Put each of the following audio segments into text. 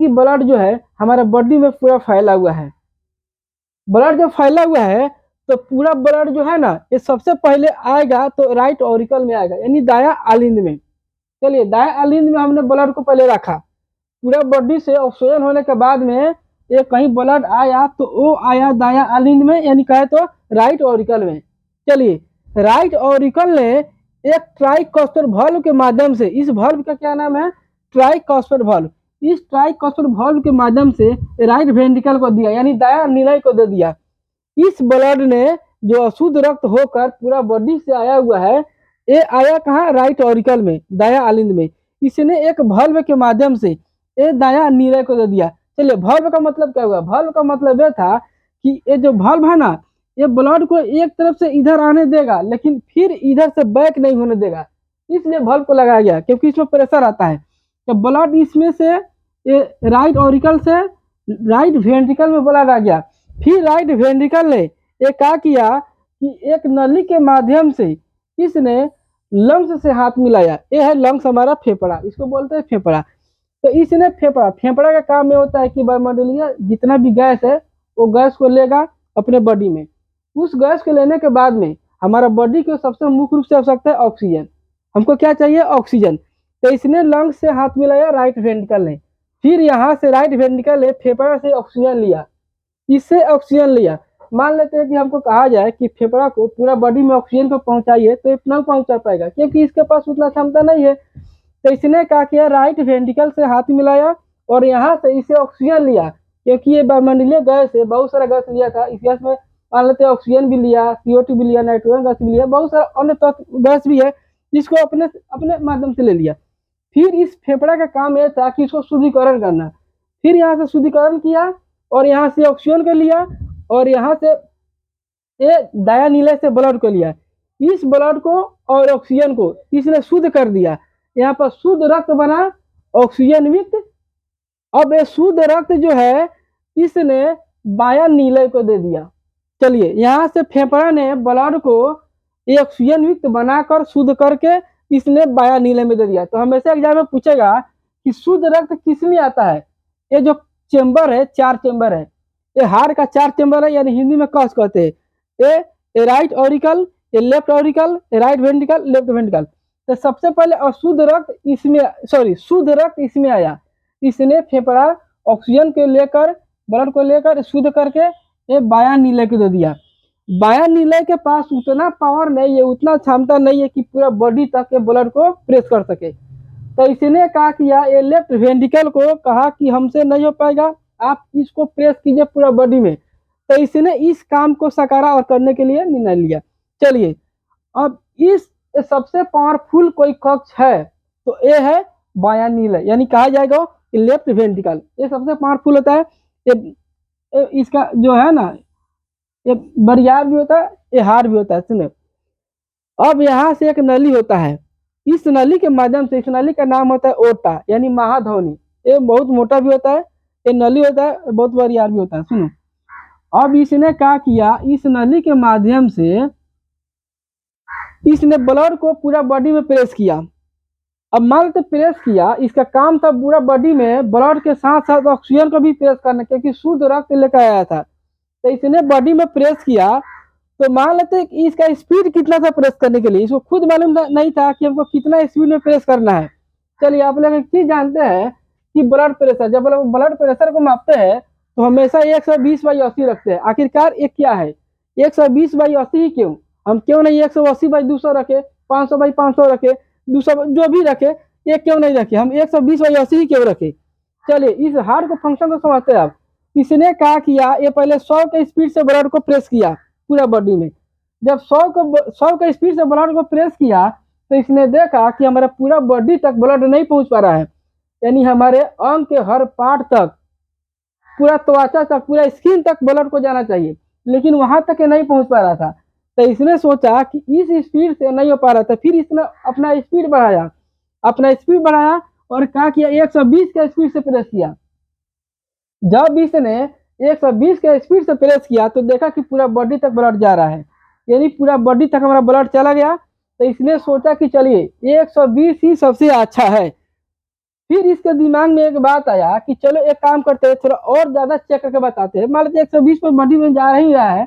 कि ब्लड जो है हमारे बॉडी में पूरा फैला हुआ है। ब्लड जब फैला हुआ है तो पूरा ब्लड जो है ना ये सबसे पहले आएगा तो राइट ऑरिकल में आएगा, यानी दाया आलिंद में। चलिए दाया आलिंद में हमने ब्लड को पहले रखा, पूरा बॉडी से ऑक्सीजन होने के बाद में ये कहीं ब्लड आया तो वो आया दाया आलिंद में, यानी कहे तो राइट ऑरिकल में। चलिए राइट ऑरिकल ने एक ट्राइकॉस्टर वाल्व के माध्यम से, इस वाल्व का क्या नाम है, ट्राइकॉस्टर वाल्व, इस ट्राइकॉस्टर वाल्व के माध्यम से राइट वेंट्रिकल को दिया, यानी दाया निलय को दे दिया। इस ब्लड ने जो अशुद्ध रक्त होकर पूरा बॉडी से आया हुआ है, ये आया कहाँ, राइट ऑरिकल में, दाया आलिंद में। इसने एक वाल्व के माध्यम से ये दाया निलय को दे दिया। चलिए वाल्व का मतलब क्या हुआ, वाल्व का मतलब ये था कि ये जो वाल्व है ना ये ब्लड को एक तरफ से इधर आने देगा लेकिन फिर इधर से बैक नहीं होने देगा, इसलिए वाल्व को लगाया गया, क्योंकि इसमें प्रेशर आता है। तो ब्लड इसमें से ये राइट ऑरिकल से राइट वेंट्रिकल में ब्लड आ गया, फिर राइट वेंट्रिकल ने ये क्या किया कि एक नली के माध्यम से इसने लंग्स से हाथ मिलाया। ये है लंग्स, हमारा फेफड़ा, इसको बोलते हैं फेफड़ा। तो इसने फेफड़ा का काम ये होता है कि वायुमंडलीय जितना भी गैस है वो गैस को लेगा अपने बॉडी में। उस गैस को लेने के बाद में हमारा बॉडी को सबसे मुख्य रूप से आवश्यकता है ऑक्सीजन। हमको क्या चाहिए, ऑक्सीजन। तो इसने लंग्स से हाथ मिलाया राइट वेंट्रिकल ने, फिर यहाँ से राइट वेंट्रिकल ने फेफड़ा से ऑक्सीजन लिया, इससे ऑक्सीजन लिया। मान लेते हैं कि हमको कहा जाए कि फेफड़ा को पूरा बॉडी में ऑक्सीजन को पहुंचाइए तो इतना पहुंचा पाएगा क्योंकि इसके पास उतना क्षमता नहीं है। तो इसने क्या किया, राइट वेंट्रिकल से हाथ मिलाया और यहाँ से इसे ऑक्सीजन लिया, क्योंकि ये वायुमंडलीय गैस है, बहुत सारा गैस लिया था। इस गैस में मान लेते हैं ऑक्सीजन भी लिया, CO2 भी लिया, नाइट्रोजन गैस भी लिया, बहुत सारा अन्य गैस भी है जिसको अपने अपने माध्यम से ले लिया। फिर इस फेफड़ा का काम यह था कि इसको शुद्धिकरण करना, फिर यहाँ से शुद्धिकरण किया और यहाँ से ऑक्सीजन को लिया और यहाँ से ये दाया नीले से ब्लड को लिया। इस ब्लड को और ऑक्सीजन को इसने शुद्ध कर दिया, यहाँ पर शुद्ध रक्त बना, ऑक्सीजन युक्त। अब ये शुद्ध रक्त जो है इसने बाया नीले को दे दिया। चलिए यहाँ से फेफड़ा ने ब्लड को ऑक्सीजन युक्त बनाकर शुद्ध करके इसने बाया नीले में दे दिया। तो हमेशा एग्जाम में पूछेगा कि शुद्ध रक्त किस में आता है। ये जो चेंबर है, 4 चेंबर है, ये हार्ट का 4 चेंबर है, यानी हिंदी में कस कहते हैं। ये राइट ऑरिकल, ये लेफ्ट ऑरिकल, ये राइट वेंट्रिकल, लेफ्ट वेंट्रिकल। तो सबसे पहले अशुद्ध रक्त इसमें, शुद्ध रक्त इसमें आया, इसने फेफड़ा ऑक्सीजन को लेकर ब्लड को लेकर शुद्ध करके ये बाया नीले को दे दिया। बाया नीले के पास उतना पावर नहीं है, उतना क्षमता नहीं है कि पूरा बॉडी तक के ब्लड को प्रेस कर सके। तो इसने क्या किया, ये लेफ्ट वेंट्रिकल को कहा कि हमसे नहीं हो पाएगा, आप इसको प्रेस कीजिए पूरा बॉडी में। तो इसने इस काम को सकारा और करने के लिए निर्णय लिया। चलिए अब इस सबसे पावरफुल कोई कक्ष है तो ये है बाया नीले, यानी कहा जाएगा लेफ्ट वेंट्रिकल, ये सबसे पावरफुल होता है। ये इसका जो है ना ये बरियार भी होता है, ये हार्ड भी होता है। सुनो, अब यहाँ से एक नली होता है, इस नली के माध्यम से, इस नली का नाम होता है ओटा, यानी महाध्वनि। ये बहुत मोटा भी होता है, ये नली होता है, बहुत बरियार भी होता है। सुनो, अब इसने क्या किया, इस नली के माध्यम से इसने ब्लड को पूरा बॉडी में प्रेस किया। अब मान लेते प्रेस किया, इसका काम था पूरा बॉडी में ब्लड के साथ साथ ऑक्सीजन को भी प्रेस करना, क्योंकि शुद्ध रक्त लेकर आया था। तो इसने बॉडी में प्रेस किया, तो मान लेते इसका स्पीड कितना था प्रेस करने के लिए, इसको खुद मालूम नहीं था कि हमको कितना स्पीड में प्रेस करना है। चलिए आप लोग एक चीज जानते हैं कि ब्लड प्रेशर, जब लोग ब्लड प्रेशर को मापते हैं तो हमेशा 120/80 रखते हैं। आखिरकार एक क्या है, 120/80 ही क्यों, हम क्यों नहीं 180/200 रखे, 500/500 रखे, 200 जो भी रखे, ये क्यों नहीं रखे, हम 120/80 ही क्यों रखे। चलिए इस हार्ट को फंक्शन को समझते हैं आप। इसने क्या किया, ये पहले 100 के स्पीड से ब्लड को प्रेस किया पूरा बॉडी में। जब 100 के स्पीड से ब्लड को प्रेस किया तो इसने देखा कि हमारा पूरा बॉडी तक ब्लड नहीं पहुंच पा रहा है, यानी हमारे अंग के हर पार्ट तक, पूरा त्वचा तक, पूरा स्किन तक ब्लड को जाना चाहिए, लेकिन वहां तक नहीं पहुंच पा रहा था। तो इसने सोचा कि इस स्पीड से नहीं हो पा रहा था, फिर इसने अपना स्पीड बढ़ाया और क्या किया, 120 के स्पीड से प्रेस किया। जब इसने 120 के स्पीड से प्रेस किया तो देखा कि पूरा बॉडी तक ब्लड जा रहा है, यानी पूरा बॉडी तक हमारा ब्लड चला गया। तो इसने सोचा कि चलिए 120 ही सबसे अच्छा है, फिर इसके दिमाग में एक बात आया कि चलो एक काम करते हैं, थोड़ा और ज्यादा चेक करके बताते हैं। मान लीजिए 120 पर बॉडी में जा ही रहा है,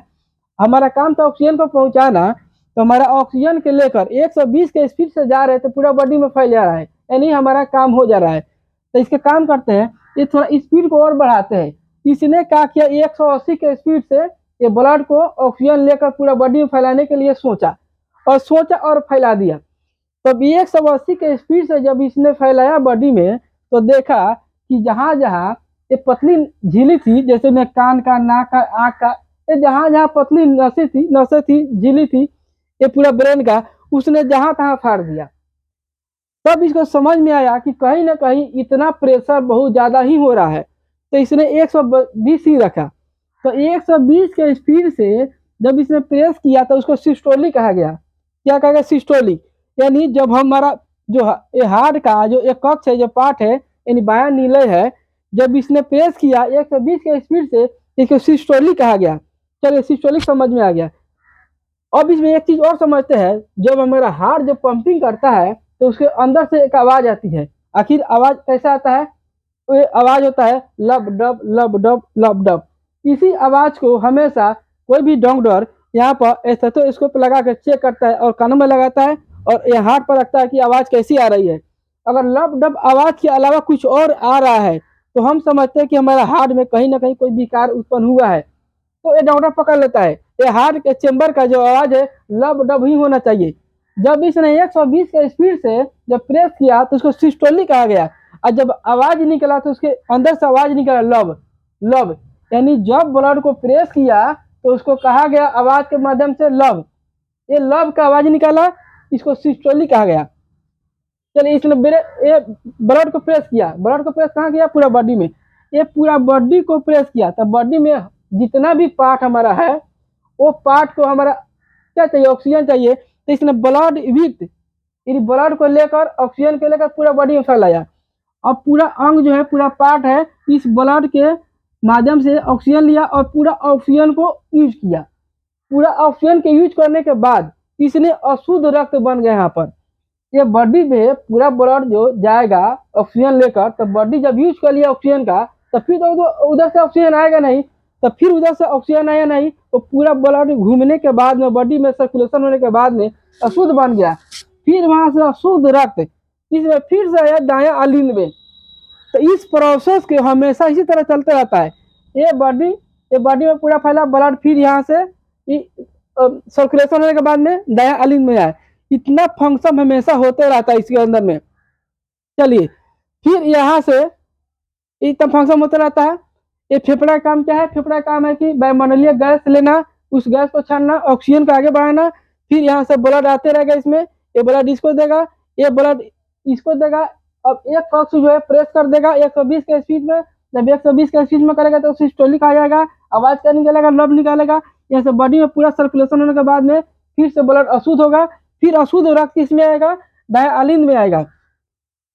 हमारा काम था ऑक्सीजन को पहुंचाना, तो हमारा ऑक्सीजन के लेकर 120 के स्पीड से जा रहे हैं, तो पूरा बॉडी में फैल जा रहा है, यानी हमारा काम हो जा रहा है। तो इसके काम करते हैं, ये थोड़ा स्पीड को और बढ़ाते हैं। इसने क्या किया, 180 के स्पीड से ये ब्लड को ऑक्सीजन लेकर पूरा बॉडी में फैलाने के लिए सोचा और फैला दिया। तब 180 के स्पीड से जब इसने फैलाया बॉडी में, तो देखा कि जहां जहां ये पतली झिल्ली थी, जैसे में कान का, नाक का, आँख का, ये जहां जहां पतली नसें थी, झिल्ली थी, ये पूरा ब्रेन का, उसने जहां तहां फाड़ दिया। तब इसको समझ में आया कि कहीं ना कहीं इतना प्रेशर बहुत ज्यादा ही हो रहा है, तो इसने 120 ही रखा। तो 120 के स्पीड से जब इसने प्रेस किया तो उसको सिस्टोली कहा गया। क्या कहा गया? सिस्टोली। यानी जब हमारा जो हार्ट का जो एक कक्ष है, जो पार्ट है, यानी बायां नीले है, जब इसने प्रेस किया 120 के स्पीड से, इसको सिस्टोली कहा गया। चलिए सिस्टोलिक समझ में आ गया। अब इसमें एक चीज और समझते हैं, जब हमारा हार्ट जब पंपिंग करता है तो उसके अंदर से एक आवाज आती है। आखिर आवाज कैसा आता है? तो ये आवाज होता है लब डब लब डब लब डब। इसी आवाज को हमेशा कोई भी डॉक्टर यहाँ पर स्टेथोस्कोप लगा कर चेक करता है और कानों में लगाता है और ये हार्ट पर रखता है कि आवाज कैसी आ रही है। अगर लब डब आवाज के अलावा कुछ और आ रहा है तो हम समझते हैं कि हमारा हार्ट में कहीं ना कहीं कोई विकार उत्पन्न हुआ है, तो ये डॉक्टर पकड़ लेता है। ये हार्ट के चेंबर का जो आवाज है लब डब ही होना चाहिए। जब इसने 120 के स्पीड से जब प्रेस किया तो उसको सिस्टोली कहा गया, और जब आवाज निकला तो उसके अंदर से आवाज निकला लब लब। यानी जब ब्लड को प्रेस किया तो उसको कहा गया आवाज के माध्यम से लब, ये लब का आवाज निकाला, इसको सिस्टोली कहा गया। चलिए इसने ये ब्लड को प्रेस किया, ब्लड को प्रेस कहाँ किया? पूरा बॉडी में। ये पूरा बॉडी को प्रेस किया, तो बॉडी में जितना भी पार्ट हमारा है, वो पार्ट को हमारा क्या चाहिए? ऑक्सीजन चाहिए। तो इसने ब्लड विथ ब्लड को लेकर ऑक्सीजन को लेकर पूरा बॉडी में फैलाया। अब पूरा अंग जो है, पूरा पार्ट है, इस ब्लड के माध्यम से ऑक्सीजन लिया और पूरा ऑक्सीजन को यूज किया। पूरा ऑक्सीजन के यूज करने के बाद इसने अशुद्ध रक्त बन गया। यहाँ पर ये बॉडी में पूरा ब्लड जो जाएगा ऑक्सीजन लेकर, तो बॉडी जब यूज कर लिया ऑक्सीजन का, तो फिर तो उधर से ऑक्सीजन आएगा नहीं, तो फिर उधर से ऑक्सीजन आया नहीं, तो पूरा ब्लड घूमने के बाद में, बॉडी में सर्कुलेशन होने के बाद में अशुद्ध बन गया। फिर वहां से अशुद्ध रक्त इसमें फिर से आया दायां अलिंद में। तो इस प्रोसेस के हमेशा इसी तरह चलते रहता है। ये बॉडी में पूरा फैला ब्लड, फिर यहाँ से सर्कुलेशन होने के बाद में दायां अलिंद में आए। इतना फंक्शन हमेशा होते रहता है इसके अंदर में। चलिए फिर यहाँ से इतना फंक्शन होता रहता है। ये फेफड़ा का काम क्या है? फेफड़ा का काम है कि वायुमंडलीय गैस लेना, उस गैस को छानना, ऑक्सीजन को आगे बढ़ाना, फिर यहाँ से ब्लड आते रहेगा इसमें, ये ब्लड इसको देगा, ये ब्लड इसको देगा। अब एक कक्ष जो है प्रेस कर देगा 120 के स्पीड में। जब 120 के स्पीड में करेगा तो सिस्टोलिक आ जाएगा, आवाज क्या निकालेगा? लब निकालेगा। यहाँ से बॉडी में पूरा सर्कुलेशन होने के बाद में फिर से ब्लड अशुद्ध होगा, फिर अशुद्ध रक्त किसमें आएगा? दायां अलिंद में आएगा।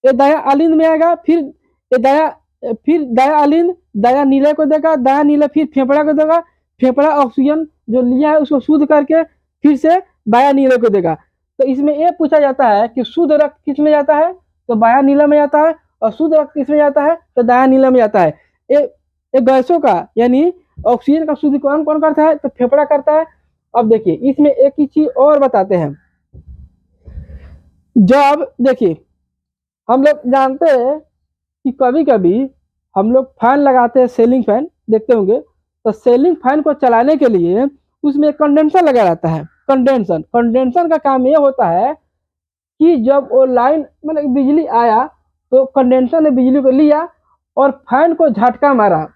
ये दायां अलिंद में आएगा, फिर दायां अलिंद दायां नीले को देगा, दायां नीले फिर फेफड़ा को देगा, फेफड़ा ऑक्सीजन जो लिया है उसको शुद्ध करके फिर से बायां नीले को देगा। तो इसमें ये पूछा जाता है कि शुद्ध रक्त किस में जाता है? तो बायां नीला में जाता है, और शुद्ध रक्त किस में जाता है? तो दायां नीला में जाता है। ये गैसों का यानी ऑक्सीजन का शुद्धिकरण कौन करता है? तो फेफड़ा करता है। अब देखिए इसमें एक ही चीज और बताते हैं। जब देखिए हम लोग जानते हैं कि कभी कभी हम लोग फैन लगाते हैं, सीलिंग फैन देखते होंगे, तो सीलिंग फैन को चलाने के लिए उसमें कंडेंसर लगा रहता है। कंडेंसर का काम ये होता है कि जब वो लाइन मतलब बिजली आया तो कंडेंसर ने बिजली को लिया और फैन को झटका मारा,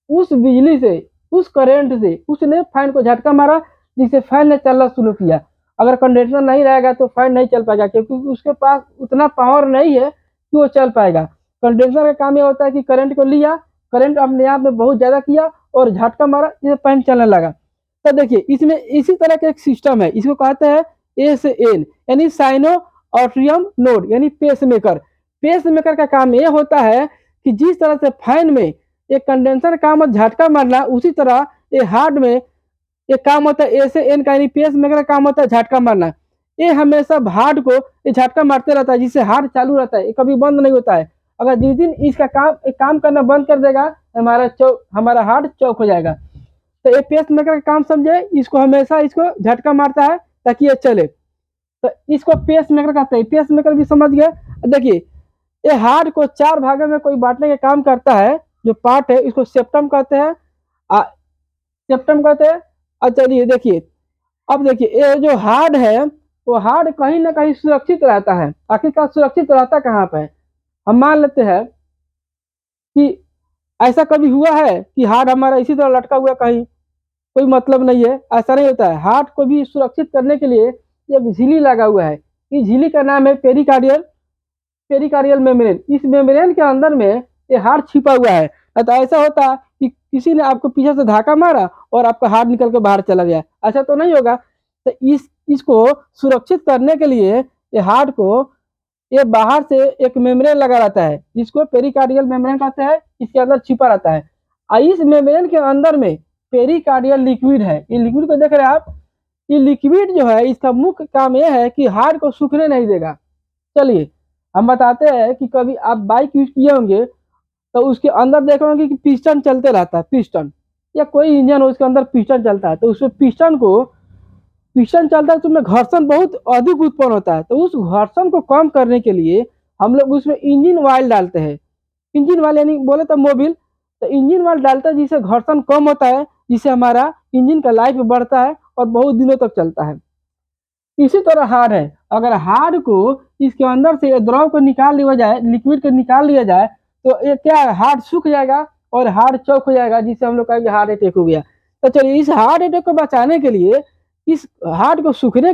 उस बिजली से, उस करंट से उसने फैन को झटका मारा, जिससे फैन ने चलना शुरू किया। अगर कंडेंसर नहीं रहेगा तो फैन नहीं चल पाएगा, क्योंकि उसके पास उतना पावर नहीं है कि वो चल पाएगा। कंडेंसर का काम यह होता है कि करंट को लिया, करंट अपने आप में बहुत ज्यादा किया और झटका मारा, जिससे फैन चलने लगा। तो देखिए इसमें इसी तरह का एक सिस्टम है, इसको कहते हैं एसएन यानी साइनो ऑट्रियम नोड यानी पेसमेकर। पेसमेकर का काम यह होता है कि जिस तरह से फैन में एक कंडेंसर काम झटका मारना, उसी तरह ये हार्ट में एक काम होता है एसएन का यानी पेसमेकर का काम होता है झटका मारना। ये हमेशा हार्ट को ये झटका मारते रहता है, जिससे हार्ट चालू रहता है, ये कभी बंद नहीं होता है। अगर जिस दिन इसका काम करना बंद कर देगा, हमारा हार्ट चौक हो जाएगा। तो ये पेस मेकर का काम समझे, इसको हमेशा इसको झटका मारता है ताकि ये चले, तो इसको पेस मेकर कहते हैं। पेस मेकर भी समझ गए। देखिए, ये हार्ट को 4 भागों में कोई बांटने का काम करता है, जो पार्ट है इसको सेप्टम कहते हैं। सेप्टम कहते हैं। अब चलिए देखिए, अब देखिए ये जो हार्ट है, वो हार्ट कहीं ना कहीं सुरक्षित रहता है। आखिरकार सुरक्षित रहता कहाँ पे है? हम मान लेते हैं कि ऐसा कभी हुआ है कि हार्ट हमारा इसी तरह लटका हुआ कहीं, कोई मतलब नहीं है, ऐसा नहीं होता है। हार्ट को भी सुरक्षित करने के लिए एक झिल्ली लगा हुआ है। इस झिल्ली का नाम है पेरिकार्डियल मेम्ब्रेन। इस मेम्ब्रेन के अंदर में ये हार्ट छिपा हुआ है। तो ऐसा होता कि किसी ने आपको पीछे से धक्का मारा और आपका हार्ट निकल के बाहर चला गया, ऐसा तो नहीं होगा। तो इसको सुरक्षित करने के लिए ये हार्ट को ये बाहर से एक मेम्ब्रेन लगा रहता है, जिसको पेरिकार्डियल मेम्ब्रेन कहते हैं। इसके अंदर छिपा रहता है। इस मेम्ब्रेन के अंदर में पेरिकार्डियल लिक्विड है। ये लिक्विड को देख रहे हैं आप, ये लिक्विड जो है इसका मुख्य काम यह है कि हार्ट को सूखने नहीं देगा। चलिए हम बताते हैं कि कभी आप बाइक यूज किए होंगे तो उसके अंदर देखे होंगे कि पिस्टन चलते रहता है। पिस्टन या कोई इंजन हो, उसके अंदर पिस्टन चलता है, तो उसमें पिस्टन चलता है तो उसमें घर्षण बहुत अधिक उत्पन्न होता है। तो उस घर्षण को कम करने के लिए हम लोग उसमें इंजन ऑयल डालते हैं। इंजन ऑयल यानी बोले तो मोबिल, तो इंजन ऑयल डालते हैं जिससे घर्षण कम होता है, जिससे हमारा इंजन का लाइफ बढ़ता है और बहुत दिनों तक चलता है। इसी तरह हार्ट है। अगर हार्ट को इसके अंदर से द्रव को निकाल लिया जाए, लिक्विड को निकाल लिया जाए, तो ये क्या है, हार्ट सूख जाएगा और हार्ट चौक हो जाएगा, जिससे हम लोग कहेंगे हार्ट अटैक हो गया। तो चलिए, इस हार्ट अटैक को बचाने के लिए, इस हार्ट को सूखने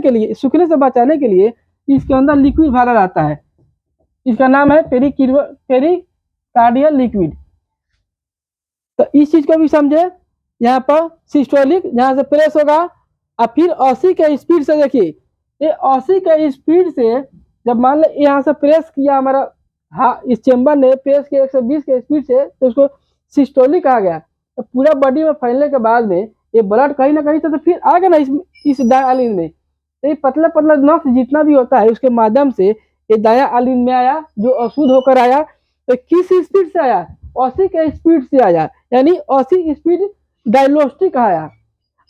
से बचाने के लिए इसके अंदर लिक्विड भरा रहता है। इसका नाम है पेरिकार्डियल लिक्विड। तो इस चीज को भी समझे। यहाँ पर सिस्टोलिक जहाँ से प्रेस होगा और फिर 80 के स्पीड से, देखिए ये 80 के स्पीड से जब मान ले यहाँ से प्रेस किया हमारा, हाँ, इस चेम्बर ने प्रेस किया 120 के स्पीड से, तो उसको सिस्टोलिक कहा गया। तो पूरा बॉडी में फैलने के बाद में ये ब्लड कहीं ना कहीं से तो फिर आएगा ना इस डायलिन में। तो ये पतला पतला नस जितना भी होता है उसके माध्यम से ये डायलिन में आया, जो अशुद्ध होकर आया। तो किस स्पीड से आया? 80 के स्पीड से आया, यानी 80 स्पीड डायलोस्टिक आया।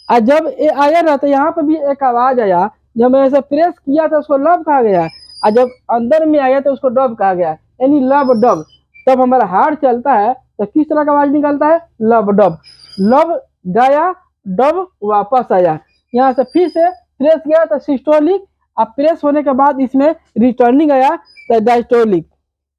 और जब ये आया ना, तो यहाँ पर भी एक आवाज आया। जब मैं ऐसा प्रेस किया था उसको लब कहा गया, और जब अंदर में आया तो उसको डब कहा गया, यानी लब डब। तब हमारा हार्ट चलता है तो किस तरह का आवाज निकलता है? लब डब। लब गया, डब वापस आया। यहाँ से फिर से प्रेस गया तो सिस्टोलिक, अब प्रेस होने के बाद इसमें रिटर्निंग आया तो डायस्टोलिक।